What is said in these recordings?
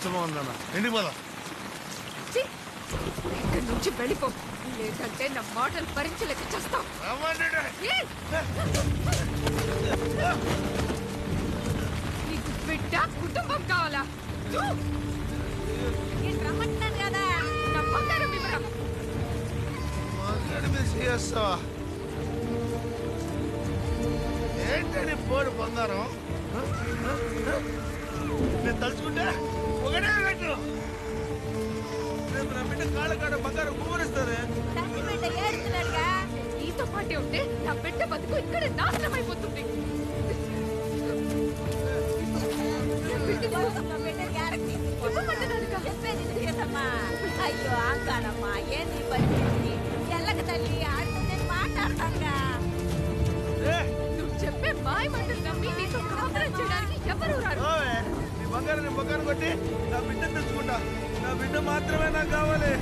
పిచ్చమా ఉందన్న ఇంటికి పోదా ఇక్కడి నుంచి వెళ్ళిపో, లేదంటే నా మాటలు భరించలేక చేస్తావు. నీకు బిడ్డ కుటుంబం కావాలా? రమ్మంటున్నాను కదా, నా బంగారం వివరం. ఏంటని పోడు బంగారం? నేను తలుచుకుంటే ఒకటే పెట్టు. రేపు నా బిడ్డ కాళ్ళ కాడ బంగారం ఊరిస్తారే. నీతో పాటే ఉంటే నా బిడ్డ బతుకు ఇక్కడ నాశనం అయిపోతుంది. అయ్యో ఆకారమ్మా, ఏంది పరిస్థితి? ఎల్లక తల్లి ఆడుతుంది, మాట్లాడతాగా. నువ్వు చెప్పే మాయ మాటలు నమ్మి నీతో కాపురం చేయడానికి ఎవరు రారు. నీ బంగారం నీ బంగారం కొట్టి నా బిడ్డ తెచ్చుకుంటా. నా బిడ్డ మాత్రమే నాకు కావాలి.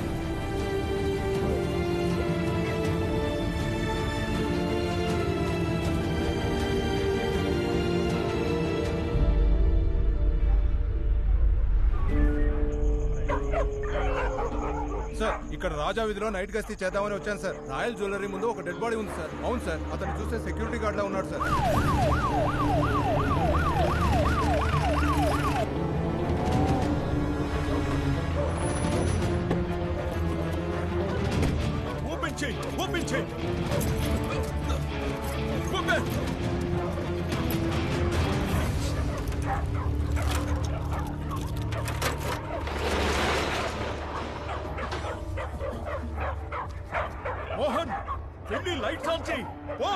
సార్, ఇక్కడ రాజా వీధిలో నైట్ గస్తీ చేద్దామని వచ్చాను సార్. రాయల్ జ్యువెలరీ ముందు ఒక డెడ్ బాడీ ఉంది సార్. అవును సార్, అతను చూస్తే సెక్యూరిటీ గార్డ్ లా ఉన్నాడు సార్. ఓపెన్ చేయి, ఓపెన్ చేయి. ఓపెన్. మోహన్, వెళ్ళి లైట్స్ ఆన్ చేయి. ఓ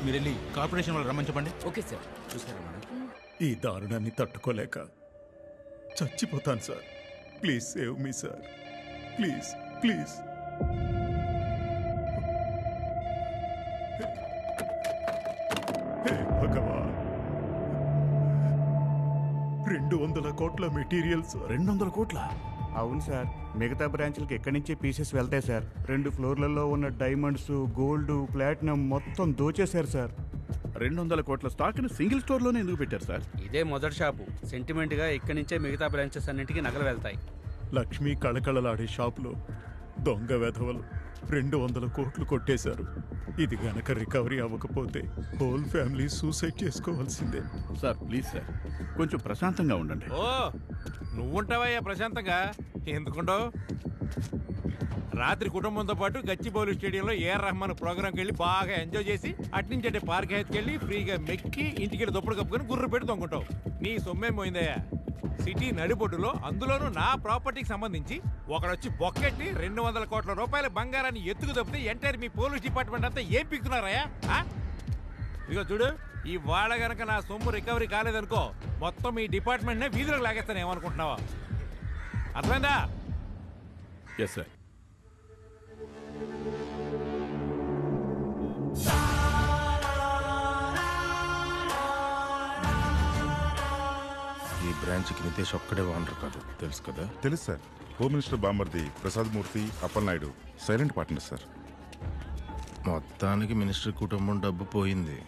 మీరెళ్ళి కార్పొరేషన్ వాళ్ళు రమ్మని చెప్పండి. Okay sir. చూసారా మేడం, ఈ దారుణాన్ని తట్టుకోలేక చచ్చిపోతాను sir. Please save me sir, please please. హే భగవాన్, 200 కోట్ల మెటీరియల్స్. 200 కోట్ల? అవును సార్, మిగతా బ్రాంచ్లకు ఎక్కడి నుంచే పీసెస్ వెళ్తాయి సార్. 2 ఫ్లోర్లలో ఉన్న డైమండ్స్, గోల్డ్, ప్లాటినం మొత్తం దోచేశారు సార్. 200 కోట్ల స్టాక్ ని సింగిల్ స్టోర్ లోనే ఎందుకు పెట్టారు సార్? ఇదే మొదటి షాపు. సెంటిమెంట్ గా ఇక్కడి నుంచే మిగతా బ్రాంచెస్ అన్నింటికి నగలు వెళ్తాయి. లక్ష్మీ కళకళలాడే షాపులో దొంగ వెధవలు 200 కోట్లు కొట్టేశారు. ఇది గనక రికవరీ అవ్వకపోతే హోల్ ఫ్యామిలీ సూసైడ్ చేసుకోవాల్సిందే. సార్ ప్లీజ్ సార్, కొంచెం ప్రశాంతంగా ఉండండి. ఓ నువ్వుంటావయ్యా ప్రశాంతంగా? ఎందుకుంటావు? రాత్రి కుటుంబంతో పాటు గచ్చిబౌలి స్టేడియంలో ఏఆర్ రెహమాన్ ప్రోగ్రామ్కి వెళ్ళి బాగా ఎంజాయ్ చేసి అట్నుంచి అంటే పార్క్ హెత్కి వెళ్ళి ఫ్రీగా మెక్కి ఇంటికి వెళ్ళి దుప్పటి కప్పుకొని గుర్రు పెట్టి దొంగుంటావు. నీ సొమ్మేం పోయిందయ్యా? సిటీ నడిబొడ్డులో, అందులోనూ నా ప్రాపర్టీకి సంబంధించి ఒకడొచ్చి బొక్కెట్టి 200 కోట్ల రూపాయల బంగారాన్ని ఎత్తుకు తప్పితే ఎంటైర్ మీ పోలీస్ డిపార్ట్మెంట్ అంతా ఏం పిక్కుతున్నారయ్యా? ఇదిగో చూడు, ఈ వాళ్ళ గనక నా సొమ్ము రికవరీ కాలేదనుకో, మొత్తం ఈ డిపార్ట్మెంట్నే వీధిలోకి లాగేస్తాను. ఏమనుకుంటున్నావా? అర్థమైందా? Yes sir. ఈ బ్రాంచ్కి నితేష్ ఒక్కడే ఓనర్ కాదు, తెలుసు కదా? తెలుసు సార్. హోమ్ మినిస్టర్ బామర్ది ప్రసాద్ మూర్తి, అప్పలనాయుడు సైలెంట్ పార్ట్నర్ సార్. మొత్తానికి మినిస్టర్ కుటుంబం డబ్బు పోయింది.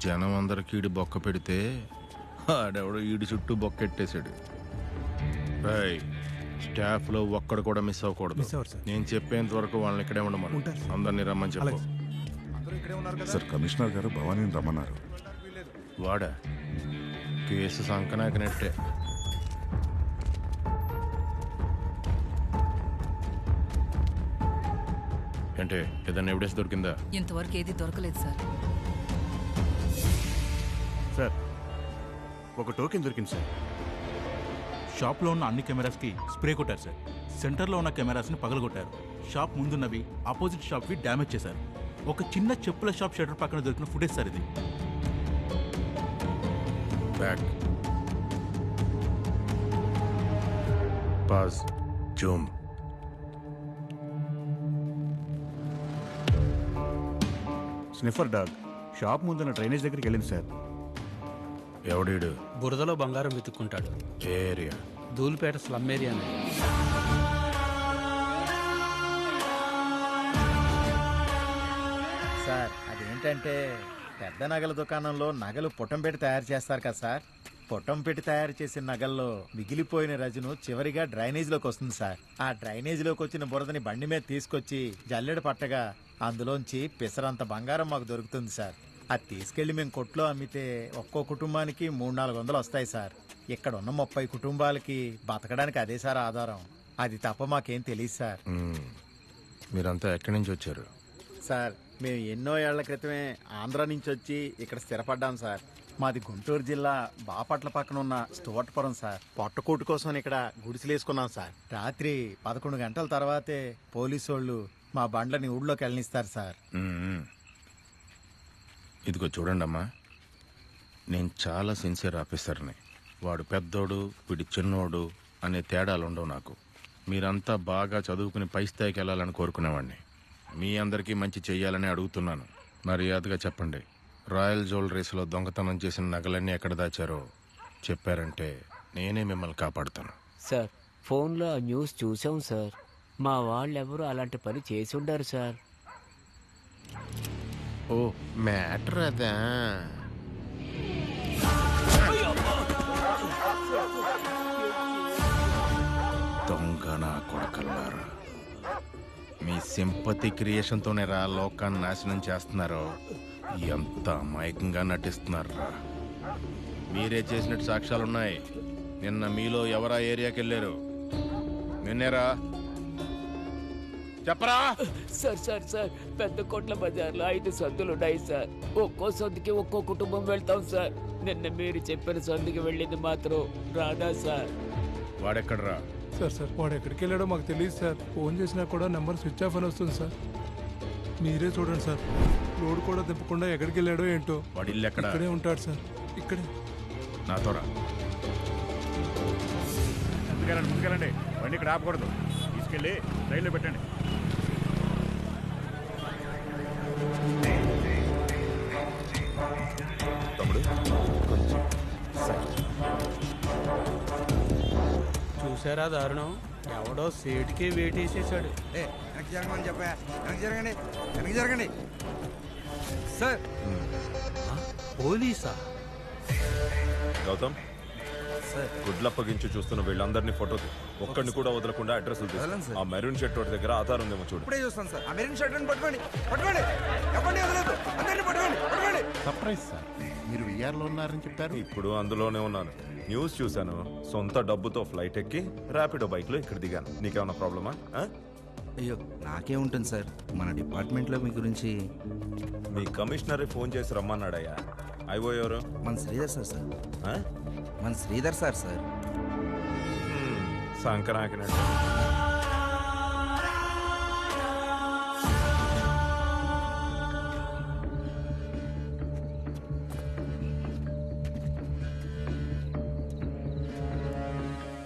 జనం అందరికి ఈడు బొక్క పెడితే ఆడెవడో ఈడి చుట్టూ బొక్కెట్టేశాడు. స్టాఫ్ లో ఒక్కడు కూడా మిస్ అవ్వకూడదు. నేను చెప్పేంత వరకు వాళ్ళని ఇక్కడే ఉండమను. అందరినీ రమ్మని చెప్పు. ఇక్కడే ఉన్నారు కదా సార్ కమిషనర్ గారు భవానీని రమ్మన్నారు. వాడా కేసు సంకనాకినట్టే. అంటే ఏదైనా ఎవిడెన్స్ దొరికిందా? ఇంతవరకు ఏది దొరకలేదు సార్. సార్ ఒక టోకెన్ దొరికింది సార్. షాప్లో ఉన్న అన్ని కెమెరాస్కి స్ప్రే కొట్టారు సార్. సెంటర్లో ఉన్న కెమెరాస్ని పగలగొట్టారు. షాప్ ముందున్నవి ఆపోజిట్ షాప్వి డ్యామేజ్ చేశారు. ఒక చిన్న చెప్పుల షాప్ షటర్ పక్కన దొరికిన ఫుటేజ్ సార్ ఇది. Back pause zoom. Sniffer dog shop ముందున్న డ్రైనేజ్ దగ్గరికి వెళ్ళింది సార్. ఎవడీడు? బురదలో బంగారం వెతుక్కుంటాడు. Area? Dhoolpet slum area. Sir అదేంటంటే పెద్ద నగల దుకాణంలో నగలు పుటం పెట్టి తయారు చేస్తారు కదా సార్. పుటం పెట్టి తయారు చేసిన నగల్లో మిగిలిపోయిన రజను చివరిగా డ్రైనేజీలోకి వస్తుంది సార్. ఆ డ్రైనేజీలోకి వచ్చిన బురదని బండి మీద తీసుకొచ్చి జల్లెడ పట్టగా అందులోంచి పిసరంత బంగారం మాకు దొరుకుతుంది సార్. అది తీసుకెళ్లి మేము కొట్లో అమ్మితే ఒక్కో కుటుంబానికి 300-400 వస్తాయి సార్. ఇక్కడ ఉన్న 30 కుటుంబాలకి బతకడానికి అదే సార్ ఆధారం. అది తప్ప మాకేం తెలియదు సార్. మీరంతా ఎక్కడి నుంచి వచ్చారు? సార్ మేము ఎన్నో ఏళ్ల క్రితమే ఆంధ్ర నుంచి వచ్చి ఇక్కడ స్థిరపడ్డాం సార్. మాది గుంటూరు జిల్లా బాపట్ల పక్కన ఉన్న స్తోటపురం సార్. పొట్టకూటు కోసం ఇక్కడ గుడిసెలేసుకున్నాం సార్. రాత్రి 11 గంటల తర్వాతే పోలీసు వాళ్ళు మా బండ్లని ఊళ్ళోకి వెళ్ళనిస్తారు సార్. ఇదిగో చూడండి అమ్మా, నేను చాలా సిన్సియర్ ఆఫీసర్ని. వాడు పెద్దోడు వీడి చిన్నోడు అనే తేడాలు ఉండవు నాకు. మీరంతా బాగా చదువుకుని పై స్థాయికి వెళ్ళాలని కోరుకునేవాడిని. మీ అందరికీ మంచి చెయ్యాలని అడుగుతున్నాను. మర్యాదగా చెప్పండి, రాయల్ జ్యువెలరీస్లో దొంగతనం చేసిన నగలన్నీ ఎక్కడ దాచారో చెప్పారంటే నేనే మిమ్మల్ని కాపాడుతాను. సార్ ఫోన్లో ఆ న్యూస్ చూసాం సార్. మా వాళ్ళెవరూ అలాంటి పని చేసి ఉండరు సార్. ఓ మ్యాటర్ అదా? దొంగ నా కొడకల్లారా, మీ సింపతి క్రియేషన్తోనే రా లోకాన్ని నాశనం చేస్తున్నారో. ఎంత అమాయకంగా నటిస్తున్నారా. మీరే చేసినట్టు సాక్ష్యాలున్నాయి. నిన్న మీలో ఎవరా ఏరియాకి వెళ్ళారు? నిన్నేరా చెప్పరా? సార్ సార్ సార్ పెద్ద కోట్ల బజార్లో 5 సందులు ఉన్నాయి సార్. ఒక్కో సందుకి ఒక్కో కుటుంబం వెళ్తాం సార్. నిన్న మీరు చెప్పిన సందుకి వెళ్ళింది మాత్రం రాదా సార్? వాడెక్కడరా? సార్ వాడు ఎక్కడికి వెళ్ళాడో మాకు తెలియదు సార్. ఫోన్ చేసినా కూడా నెంబర్ స్విచ్ ఆఫ్ అని వస్తుంది సార్. మీరే చూడండి సార్. లోడ్ కూడా తిప్పకుండా ఎక్కడికి వెళ్ళాడో ఏంటో. వాడి ఇల్లు ఎక్కడ? ఇక్కడే ఉంటాడు సార్. ఇక్కడే. నాతో రా. ముందుకెళ్ళండి. బండి ఇక్కడ ఆపకూడదు. తీసుకెళ్ళి రైల్లో పెట్టండి. తమ్ముడు కొంచెం చూసారా దారుణం? ఎవడో సీటుకి వేటేసేసాడు. వెనక్కి జరగమని చెప్పా. వెనక్కి జరగండి సార్. పోలీసా? గౌతమ్ సార్ గుడ్లప్పగించి చూస్తున్న వీళ్ళందరినీ ఫోటో ఒక్కడిని కూడా వదలకుండా అడ్రస్ ఆ మెరూన్ షర్ట్ ఒకటి దగ్గర ఆధార్ ఉందేమో చూడు. ఇప్పుడే చూస్తాను సార్. ఆ మెరూన్ షర్ట్ పట్టుకోండి. ఎవరిని వదలదు. అందరినీ పట్టుకోండి. Surprise sir. మీరు విఆర్లో ఉన్నారని చెప్పారు. ఇప్పుడు అందులోనే ఉన్నాను. న్యూస్ చూశాను. సొంత డబ్బుతో ఫ్లైట్ ఎక్కి ర్యాపిడో బైక్ లో ఇక్కడ దిగాను. నీకేమన్నా ప్రాబ్లమా? అయ్యో నాకేముంటుంది సార్. మన డిపార్ట్మెంట్లో మీ గురించి మీ కమిషనరే ఫోన్ చేసి రమ్మన్నాడయ్యా. అయిపో ఎవరు? మన శ్రీధర్ సార్. మన శ్రీధర్ సార్. సంక్రాంతి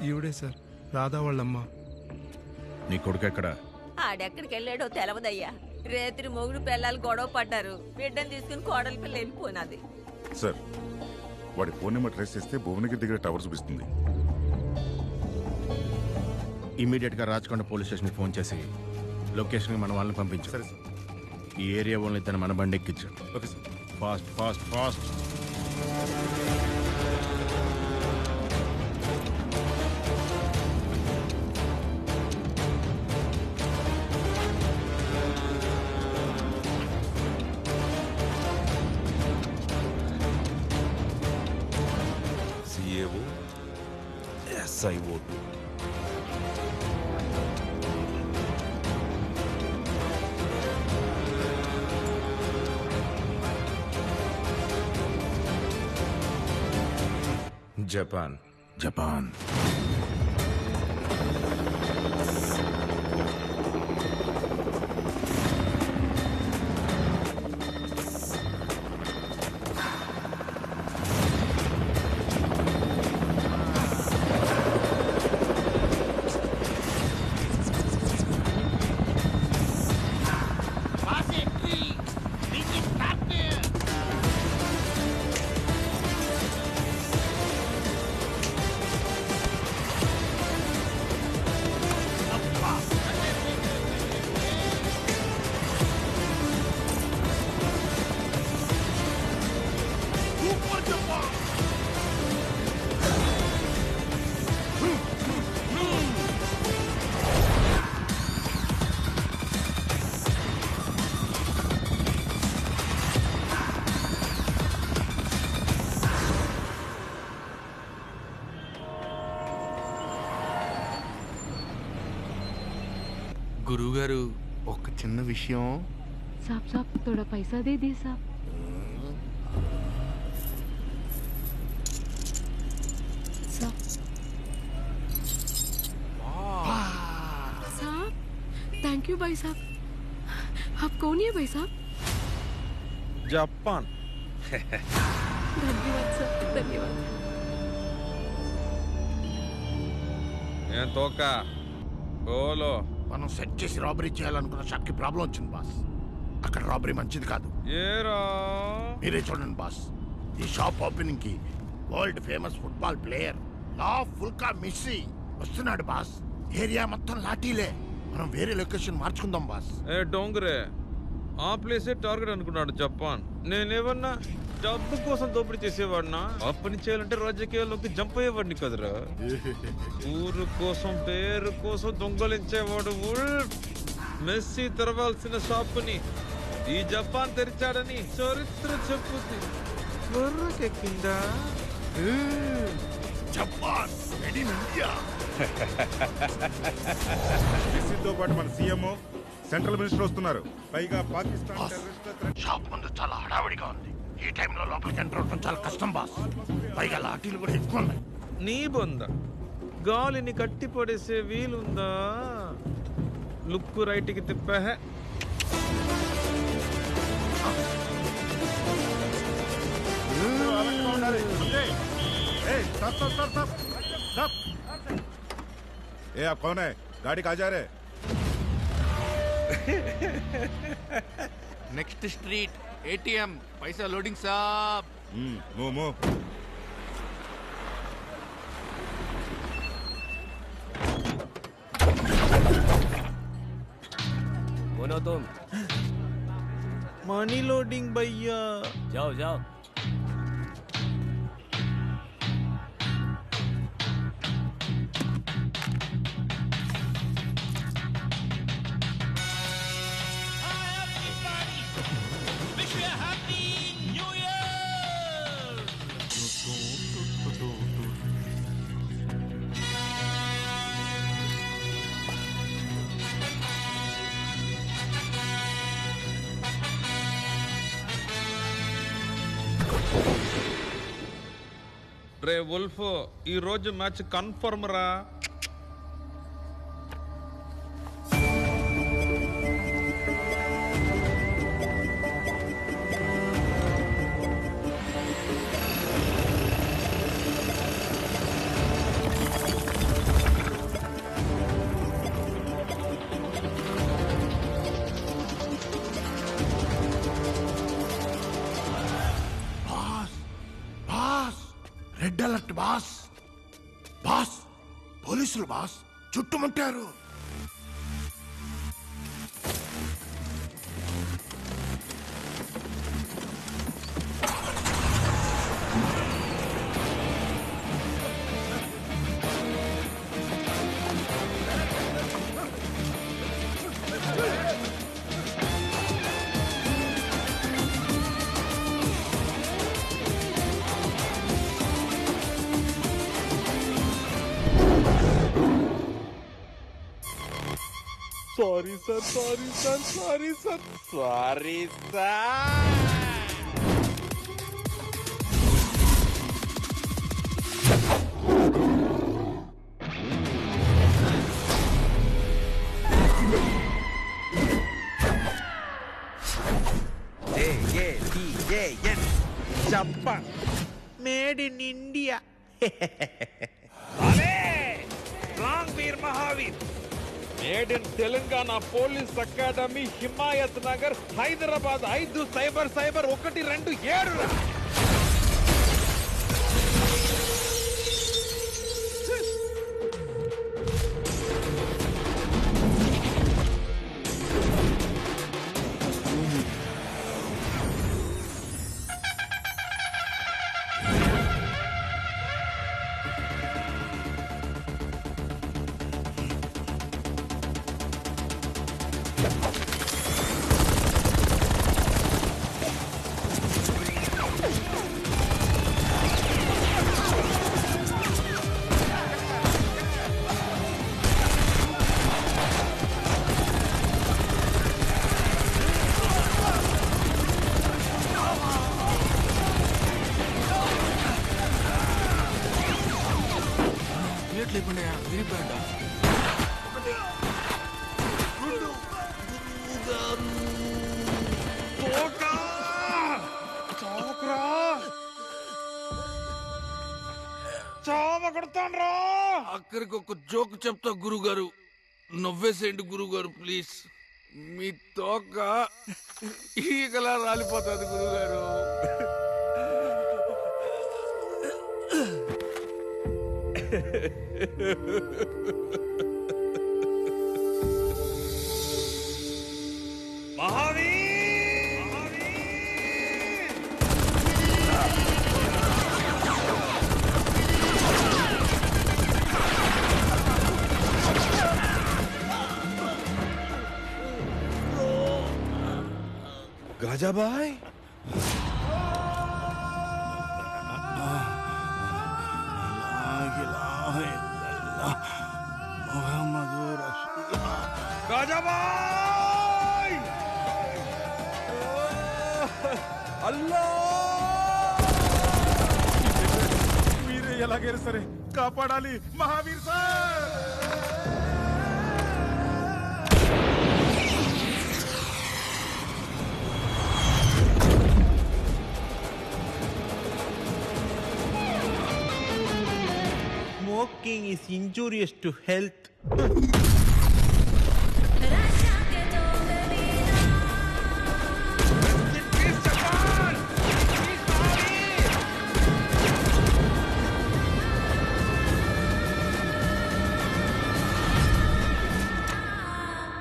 ఈవిడే సార్, రాధా వాళ్ళమ్మ. నీ కొడుకు ఎక్కడ? ఆడెక్కడికి వెళ్ళాడో తెలవదయ్యా. రేత్రి మొగుడు పిల్లలు గొడవ పడ్డారు. బిడ్డను తీసుకుని కోడలి పిల్ల వెళ్ళిపోయినది. సార్ వాడి ఫోన్ నెంబర్ ట్రేస్ చేస్తే భువనగిరి దగ్గర టవర్ చూపిస్తుంది. ఇమీడియట్ గా రాచకొండ పోలీస్ స్టేషన్ ఫోన్ చేసి లొకేషన్ మన వాళ్ళని పంపించు. సరే సార్. ఈ ఏరియా వాళ్ళని తన మన బండి ఎక్కించు. Okay sir. Fast fast fast. ఏవో SIO2. జపాన్. జపాన్. గురువుగారు ఒక చిన్న విషయం. साहब साहब थोड़ा पैसा दे दिए साहब. साहब थैंक यू भाई साहब. आप कौन है भाई साहब? జపాన్. धन्यवाद सर, धन्यवाद. ఏం తోక ఓలో మనం సెట్ చేసి రాబరీ చేయాలనుకున్న షాప్ కి ప్రాబ్లం వచ్చింది బాస్. అక్కడ రాబరీ మంచిది కాదు. ఏరా మీరే చూడండి బాస్. ఈ షాప్ ఓపెనింగ్ కి వరల్డ్ ఫేమస్ ఫుట్బాల్ ప్లేయర్ ఫుల్కా మెస్సీ వస్తున్నాడు బాస్. ఏరియా మొత్తం లాఠీలే. మనం వేరే లొకేషన్ మార్చుకుందాం బాస్. ఏ డోంగరే ఆ ప్లేసే టార్గెట్ అనుకున్నాడు జపాన్. నేనేమన్నా డబ్బు కోసం దోపిడీ చేసేవాడినా? ఆ పని చేయాలంటే రాజకీయాల్లోకి జంప్ అయ్యేవాడిని కదరా. ఊరు కోసం పేరు కోసం దొంగలించేవాడు మెస్సీ తెరవాల్సిన షాపుని ఈ జపాన్ తెరిచాడని చరిత్ర చెప్పుద్ది. బుర్రకెక్కిందా? Japan made in India. తో పాటు మన సీఎం సెంట్రల్ మినిస్టర్ వస్తున్నారు. పైగా పాకిస్తాన్ షాప్ ముందు చాలా హడావిడిగా ఉంది. ఈ టైంలో లోపలికి ఎంటర్ అవడం చాలా కష్టం బాస్. పైగా లాఠీలు కూడా ఎక్కువ ఉన్నాయి. నీ బొంద గాలిని కట్టి పడేసే వీలుందా? లుక్కు రైట్కి తిప్పా. ఏ आप कौन है? गाड़ी कहाँ जा रहे? నెక్స్ట్ స్ట్రీట్ ATM పైసా లోడింగ్ సాబ్. మో बोलो तुम. मनी लोडिंग भैया. जाओ जाओ. రే వుల్ఫ్ ఈ రోజు మ్యాచ్ కన్ఫర్మ్ రా. Red alert boss. బాస్ పోలీసులు బాస్ చుట్టుముట్టారు. Sorry sir sorry sir sorry sir sorry sir. Japan made in India. Wrong Veer Mahavir made in Telangana police academy Himayat Nagar Hyderabad 5000127. లేకుండా విరిపాడా అక్కడికి ఒక జోక్ చెప్తా గురుగారు, నవ్వేసేయండి గురుగారు ప్లీజ్. మీ తోక ఈగలా రాలిపోతుంది గురుగారు. గాజాబాయ్ గాజాబాయ్ అల్లా మీరే ఎలాగైనా సరే కాపాడాలి Mahavir sir. Smoking is injurious to health.